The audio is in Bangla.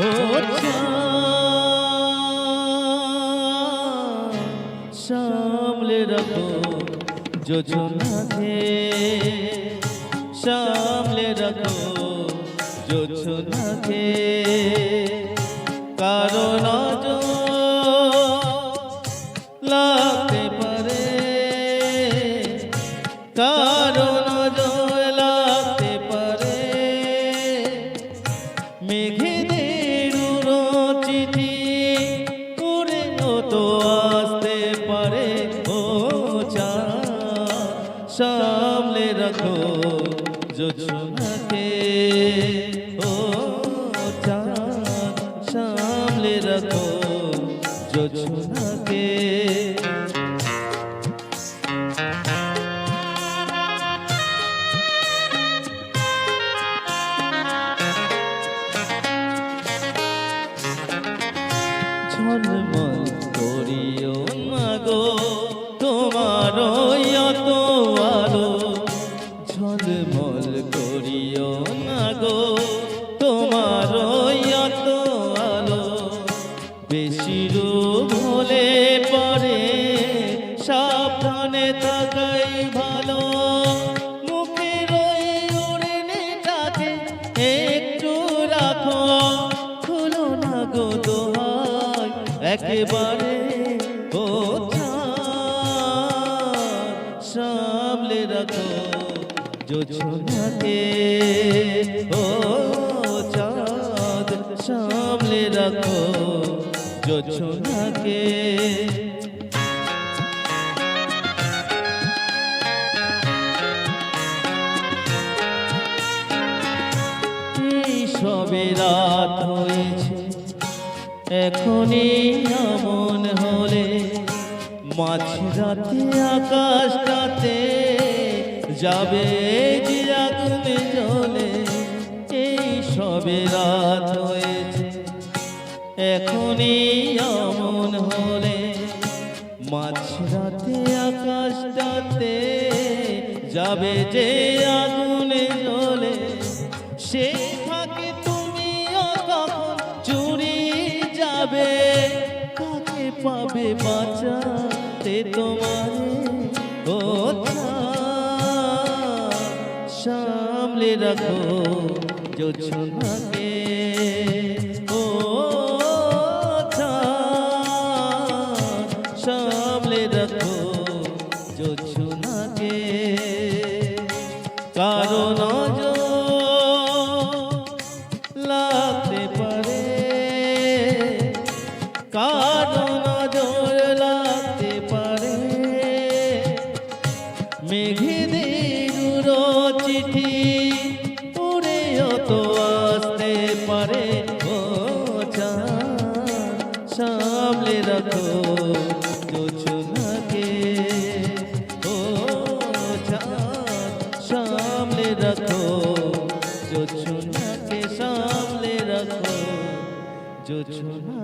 ও সামলে রাখো যোজনাকে, সামলে রাখো যোজনাকে, কারণ লাগতে পারে, কারণ লাগতে পারে, মেঘেদের চিঠি উড়ে তো আসতে পারে। ও সামলে রাখো যোজনাকে, ও সামলে রাখো যোজনাকে। ঝলমল করিও মাগো তোমার অত আলো, ঝলমল করিও মাগো তোমার অত আলো, বেশি রূপ হলে পরে সাবধানে থাকাই ভালো। মুখের ওই ওড়নাটাকে একটু রাখো, খুলো না গো দোহাই একেবারে। ও সামলে রাখো যোজনাকে, ও চাঁদ সামলে রাখো যোজনাকে। এই সবে রাত হয়েছে এখনই এমন হলে, মাঝরাতে আকাশটাতে যাবে যে আগুনে জ্বলে। এই সবে রাত হয়েছে এখনই এমন হলে, মাঝরাতে আকাশটাতে যাবে যে আগুনে জ্বলে। সে ফাঁকে তুমিও কখন চুরি যাবে, কাকে পাবে বাঁচাতে তোমারে। ও সামলে রাখো যোজনাকে, ও সামলে রাখো যোজনাকে, কারণ লাগতে পারে, কারণ লাগতে পারে, মেঘেদের চিঠি উড়েও তো আসতে পারে। ও সামলে রাখো যোজনাকে, ও সামলে রাখো যোজনাকে, সামলে রাখো যোজনা।